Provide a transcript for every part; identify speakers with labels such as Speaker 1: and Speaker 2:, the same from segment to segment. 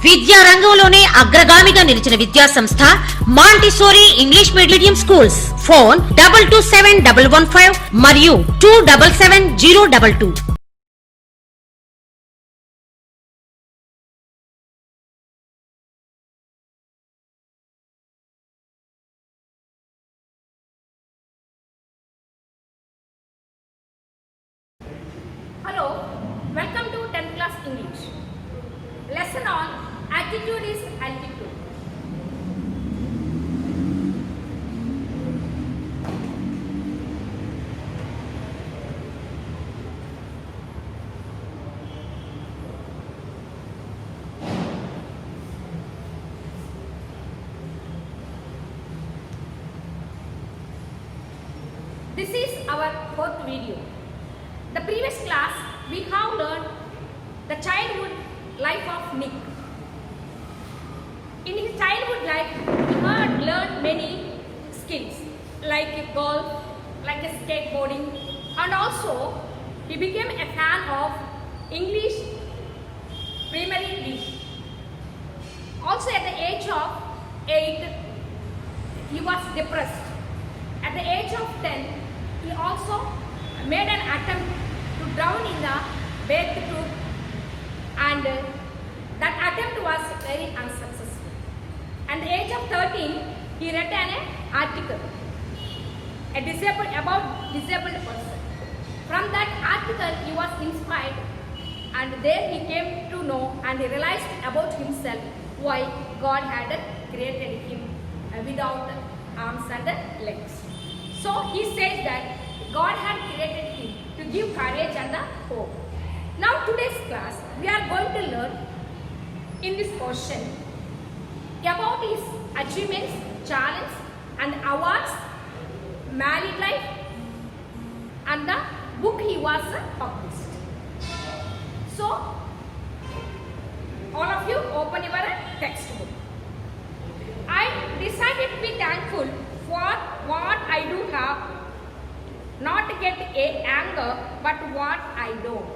Speaker 1: విద్యా రంగంలోనే అగ్రగామిగా నిలిచిన విద్యా సంస్థ Montessori English medium schools. Phone 227115 మరియు 277022.
Speaker 2: Hello, welcome to 10th class English. Lesson on attitude is altitude. This is our fourth video. The previous class we have learned the childhood life of Nick. In his childhood life, he had learned many skills like golf, like skateboarding, and also he became a fan of English Primary League. Also at the age of 8, he was depressed. At the age of 10, he also made an attempt to drown in the bathtub, and that attempt was very unsuccessful. At the age of 13, he read an article about disabled person. From that article, he was inspired, and there he came to know and he realized about himself why God had created him without arms and legs. So he says that God had created him to give courage and hope. Now today's class we are going to learn in this portion about his achievements, challenges and awards, married life and the book he was published. So all of you open your textbook. I decided to be thankful for what I do have, not get anger, but what I don't.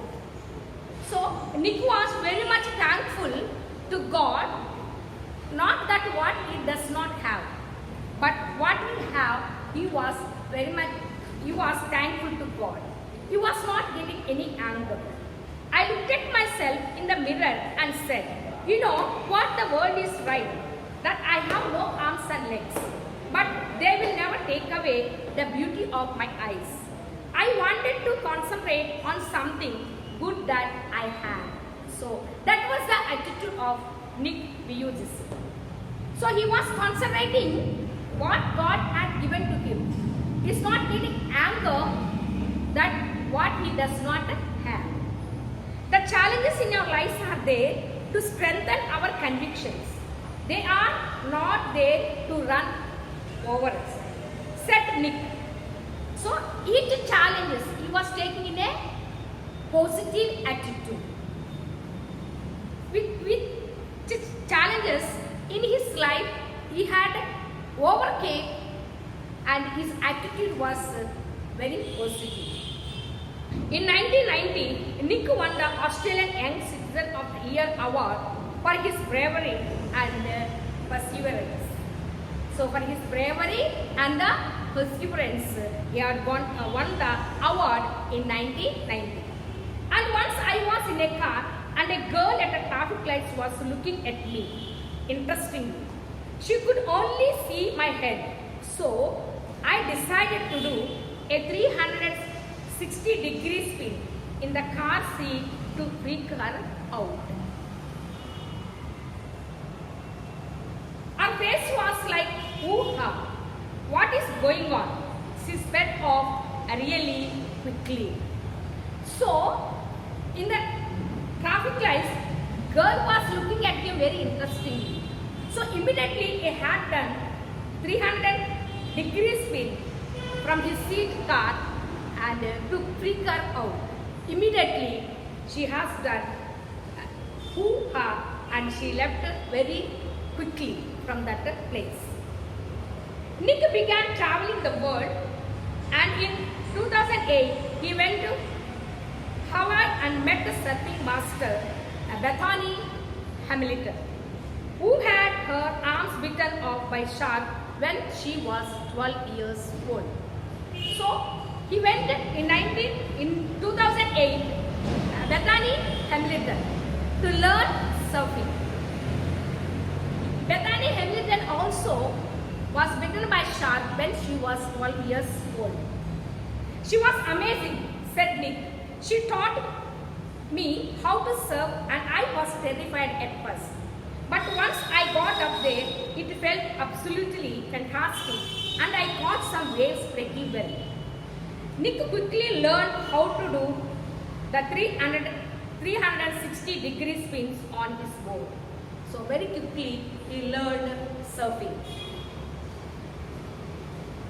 Speaker 2: So Nick was very much thankful to God, not that what he does not have, but what he have, he was thankful to God. He was not getting any anger. I looked at myself in the mirror and said, you know what, the world is right, that I have no arms and legs, but they will never take away the beauty of my eyes. I wanted to concentrate on something good that I had. So that was the attitude of Nick VIJAYA. So he was concentrating what God had given to him. He is not getting anger that what he does not have. The challenges in our lives are there to strengthen our convictions. They are not there to run over us, said Nick. So each challenges he was taking in a positive attitude. With challenges in his life, he had overcame, and his attitude was very positive. In 1990, Nick won the Australian Young Citizen of the Year award for his bravery and perseverance. So for his bravery and the perseverance, he had won the award in 1990. And once I was in a car and a girl at a traffic light was looking at me. Interestingly, she could only see my head. So I decided to do a 360-degree spin in the car seat to freak her out. Her face was like, ooh-ha, what is going on? She sped off really quickly. So, in the traffic lights, girl was looking at him very interestingly. So immediately he had done 300-degree spin from his seat car and to freak her out. Immediately she has done hoo-ha, and she left very quickly from that place. Nick began traveling the world, and in 2008 he went to Hawaii and met the surfing master Bethany Hamilton. who had her arms bitten off by shark when she was 12 years old. So he went in 2008, Bethany Hamilton, to learn surfing. Bethany Hamilton also was bitten by shark when she was 12 years old. She was amazing, said Nick. She taught me how to surf and I was terrified at first. But once I got up there, it felt absolutely fantastic and I caught some waves pretty well. Nick quickly learned how to do the 360 degree spins on his board. So very quickly he learned surfing.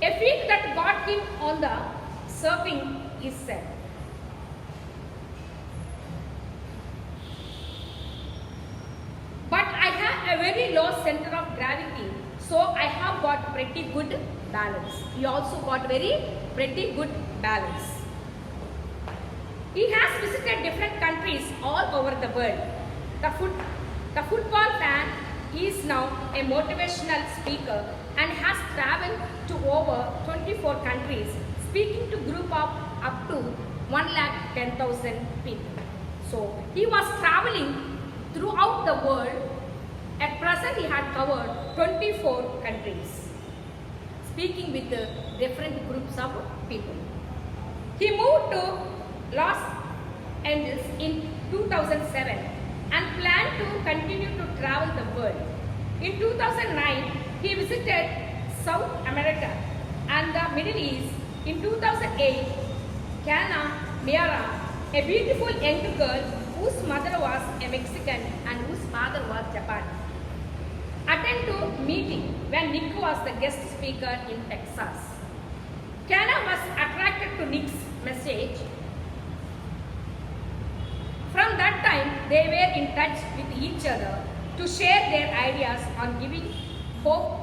Speaker 2: A feat that got him on the surfing is said. But I have a very low center of gravity, so I have got pretty good balance. He also got pretty good balance. He has visited different countries all over the world. The football fan is now a motivational speaker and has traveled to over 24 countries, speaking to group of up to 110,000 people. So he was traveling throughout the world. At present, he had covered 24 countries, speaking with different groups of people. He moved to Los Angeles in 2007 and planned to continue to travel the world. In 2009, he visited South America and the Middle East. In 2008, Kana Miara, a beautiful young girl whose mother was a Mexican and whose father was Japanese, attended to meeting when Nick was the guest speaker in Texas. Kana was attracted to Nick's message. From that time, they were in touch with each other to share their ideas on giving hope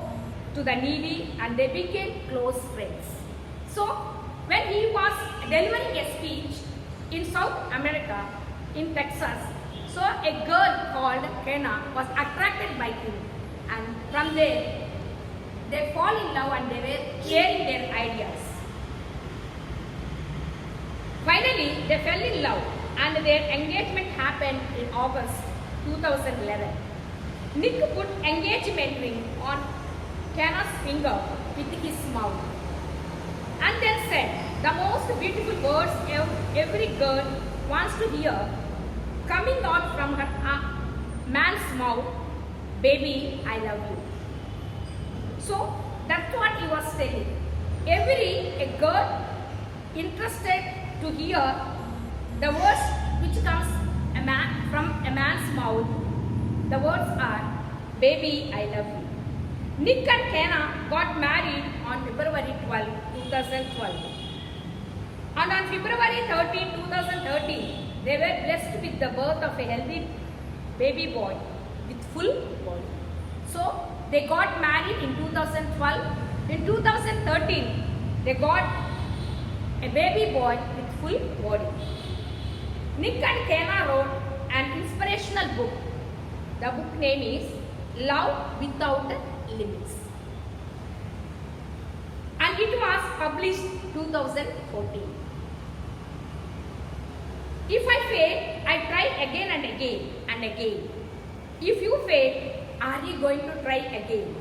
Speaker 2: to the needy, and they became close friends. So, when he was delivering a speech in South America, in Texas, so a girl called Kenna was attracted by him, and from there, they fall in love and they were sharing their ideas. Finally, they fell in love and their engagement happened in August 2011. Nick put engagement ring on Kenna's finger with his mouth and then said the most beautiful words every girl wants to hear coming out from her man's mouth, "Baby, I love you." So that's what he was telling. A girl interested to hear the words which comes from a man's mouth, the words are, "Baby, I love you." Nick and Kenna got married on February 12, 2012. And on February 13, 2013, they were blessed with the birth of a healthy baby boy with full body. So they got married in 2012. In 2013, they got a baby boy with full body. Nick and Kenna wrote an inspirational book. The book name is Love Without Limits. And it was published 2014. If I fail, I try again and again and again. If you fail, are you going to try again?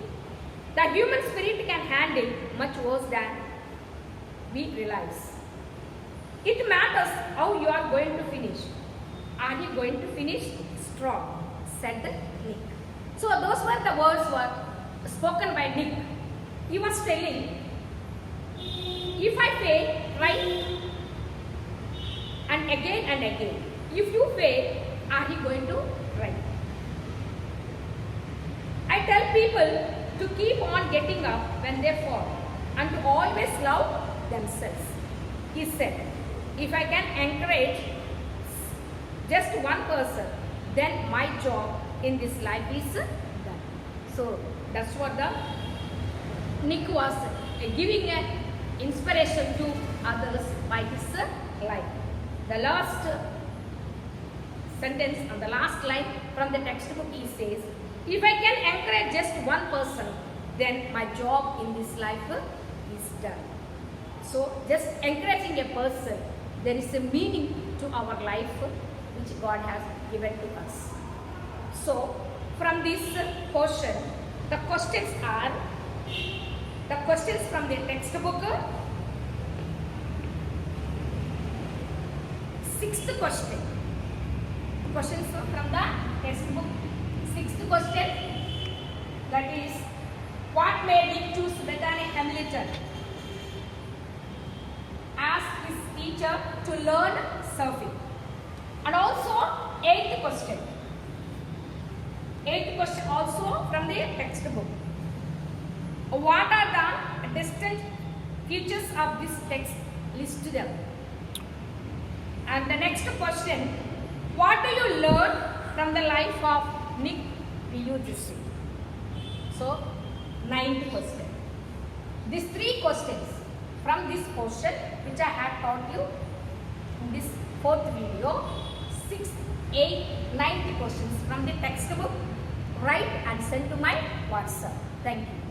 Speaker 2: The human spirit can handle much worse than we realize. It matters how you are going to finish. Are you going to finish strong? Said Nick. So those were the words were spoken by Nick. He was telling, if I fail, try and again. If you fail, are you going to try? I tell people to keep on getting up when they fall and to always love themselves. He said, if I can encourage just one person, then my job in this life is done. So that's what the Nick was giving an inspiration to others by his life. The last sentence and the last line from the textbook he says, If I can encourage just one person, then my job in this life is done. So just encouraging a person, there is a meaning to our life which God has given to us. So from this portion, the questions are the questions from the textbook. Sixth question. Questions from the textbook. Sixth question, that is, what made him choose Bethany Hamilton as his teacher to learn surfing? And also, eighth question. Eighth question also from the textbook. What are the distinct features of this text? List them. And the next question, what do you learn from the life of Nick Vujayaya? So, ninth question. These three questions from this portion which I have taught you in this fourth video, 6th, 8th, 9th questions from the textbook, write and send to my WhatsApp. Thank you.